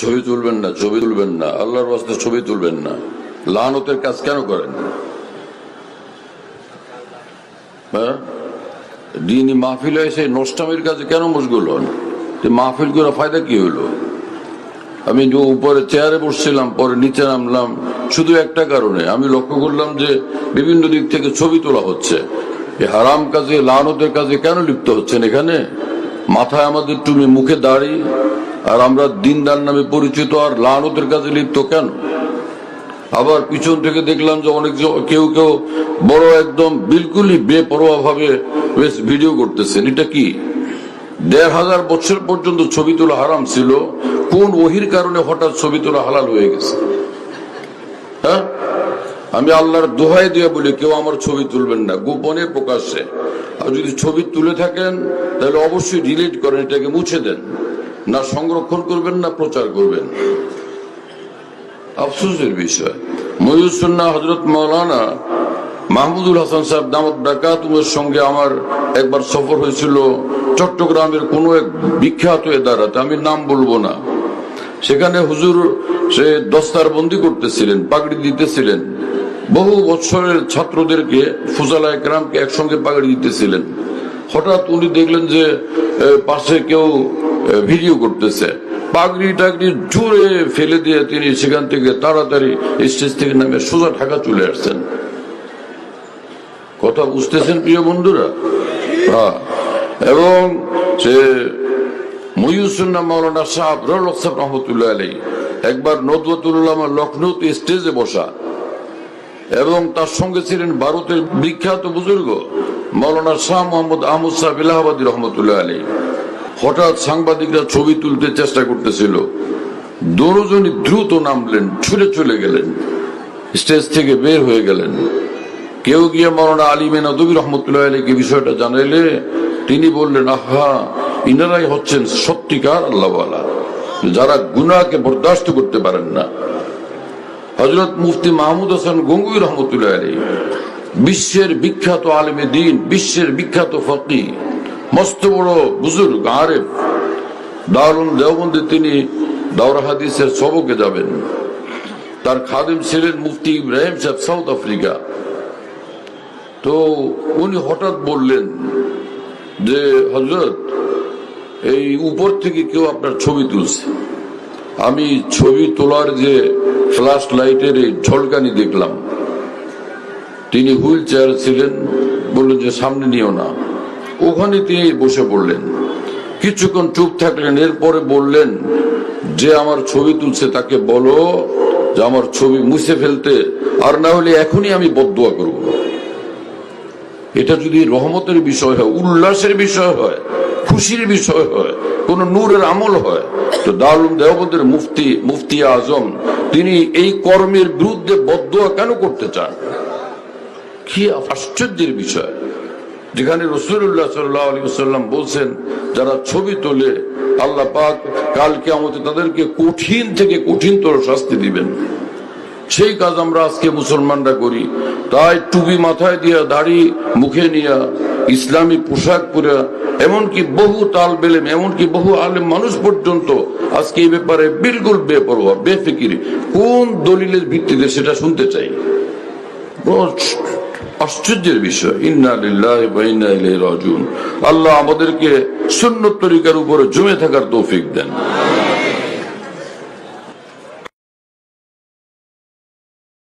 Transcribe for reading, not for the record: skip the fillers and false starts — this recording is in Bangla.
ছবি তুলবেন না, ছবি তুলবেন না, আল্লাহর ওয়াস্তে ছবি তুলবেন না। লানতের কাজ কেন করেন? হ্যাঁ, দিনই মাহফিলে এসে নষ্টামির কাজে কেন মশগুল হন? মাহফিল করে ফায়দা কি হইলো? আমি যে উপরে চেয়ারে বসছিলাম, পরে নিচে নামলাম শুধু একটা কারণে, আমি লক্ষ্য করলাম যে বিভিন্ন দিক থেকে ছবি তোলা হচ্ছে। এই হারাম কাজে, লানতের কাজে কেন লিপ্ত হচ্ছেন? এখানে মাথায় আমাদের টুপি, মুখে দাড়ি, আর আমরা দিনদার নামে পরিচিত, আর লানতের কাজে লিপ্ত কেন? আবার পিছন থেকে দেখলাম যে অনেক কেউ কেউ বড় একদম বিলকুলই বেপরোয়া ভাবে ভিডিও করতেছেন। এটা কি? ১৫০০ বছর পর্যন্ত ছবি তোলা হারাম ছিল, কোন ওহির কারণে হঠাৎ ছবি তোলা হালাল হয়ে গেছে? হ্যাঁ, আমি আল্লাহর দোহাই দিয়ে বলি, কেউ আমার ছবি তুলবেন না, গোপনে প্রকাশ্যে। আর যদি ছবি তুলে থাকেন তাহলে অবশ্যই ডিলিট করেন, এটাকে মুছে দেন, না সংরক্ষণ করবেন না প্রচার করবেন। আফসোসের বিষয়, মহিউসুন্নাহ হযরত মাওলানা মাহমুদুল হাসান সাহেব দামাত বারাকাতুহুর সঙ্গে আমার একবার সফর হয়েছিল চট্টগ্রামের কোন এক বিখ্যাত এদারাতে, আমি নাম বলবো না। সেখানে হুজুর সে দস্তারবন্দি করতেছিলেন, পাগড়ি দিতেছিলেন, বহু বছরের ছাত্রদেরকে, ফুজালায়ে কেরামকে একসঙ্গে পাগড়ি দিতেছিলেন। হঠাৎ উনি দেখলেন যে পাশে কেউ ভিডিও করতেছে, পাগড়ি টাগড়ি জোরে ফেলে দিয়ে তিনি সেখান থেকে তাড়াতাড়ি স্টেজ থেকে নামে সোজা ঢাকা চলে আসছেন। কথা বুঝতেছেন প্রিয় বন্ধুরা? হ্যাঁ, এবং সে মহিউসুন্নাহ মাওলানা সাহেব রহমতুল্লাহ আলাইহি একবার নদওয়াতুল উলামা লখনৌতে স্টেজে বসা, এবং তার সঙ্গে ছিলেন ভারতের বিখ্যাত বুজুর্গ মাওলানা শাহ মোহাম্মদ আহমদ সাহেব এলাহাবাদী রহমতুল্লাহ আলাইহি। হঠাৎ সাংবাদিকরা ছবি তুলতে চেষ্টা করতেছিল, দুজনই দ্রুত নামলেন, ছুটে চলে গেলেন, স্টেজ থেকে বের হয়ে গেলেন। কেউ গিয়ে মাওলানা আলী নদভী রহমতুল্লাহ আলাইহিকে বিষয়টা জানাইলে তিনি বললেন, আহা, ইনারাই হচ্ছেন সত্যিকার আল্লাহওয়ালা, যারা গুনাহকে বরদাস্ত করতে পারেন না। হযরত মুফতি মাহমুদ হাসান গঙ্গুই রহমতুল্লাহ আলাইহি, বিশ্বের বিখ্যাত আলেমে দ্বীন, বিশ্বের বিখ্যাত ফকিহ, মস্ত বড় বুজুর্গ আরেফ, দারুল দেওবন্দে তিনি দাওরা হাদিসের সবকে যাবেন। তার খাদেম ছিলেন মুফতি ইব্রাহিম সাহেব, সাউথ আফ্রিকা। তো উনি হঠাৎ বললেন যে, হযরত, এই উপর থেকে কেউ আপনার ছবি তুলছে। আমি ছবি তোলার যে ফ্ল্যাশ লাইটের এই ঝলকানি দেখলাম। তিনি হুইল চেয়ার ছিলেন, বললেন যে সামনে নিও না। ওখানে তিনি বসে পড়লেন, কিছুক্ষণ চুপ থাকলেন, এরপরে বললেন যে আমার ছবি তুলছে তাকে বলো যে আমার ছবি মুছে ফেলতে, আর না হলে এখনই আমি বদদুয়া করব। এটা যদি রহমতের বিষয় হয়, উল্লাসের বিষয় হয়, খুশির বিষয় হয়, কোন নূরের আমল হয়, তো দারুল দেওবন্দের মুফতি আজম তিনি এই কর্মের বিরুদ্ধে বদদুয়া কেন করতে চান? কি আশ্চর্যের বিষয়, যেখানে রাসূলুল্লাহ সাল্লাল্লাহু আলাইহি ওয়াসাল্লাম বলছেন, যারা ছবি তোলে আল্লাহ পাক কাল কিয়ামতে তাদেরকে কঠিন থেকে কঠিনতর শাস্তি দিবেন। সেই কাজ আমরা আজকে মুসলমানরা করি। তাই টুপি মাথায় দিয়া, দাড়ি মুখে নিয়া, ইসলামী পোশাক পরে, এমনকি বহু তালেব ইলম, এমনকি বহু আলেম মানুষ পর্যন্ত আজকে এই ব্যাপারে বিলকুল বেপরোয়া, বেফিকির। কোন দলিলের ভিত্তিতে সেটা শুনতে চাই? আশ্চর্যের বিষয়। ইন্না লিল্লাহি ওয়া ইন্না ইলাইহি রাজিউন। আল্লাহ আমাদেরকে সুন্নত তরিকার উপরে জমে থাকার তৌফিক দেন।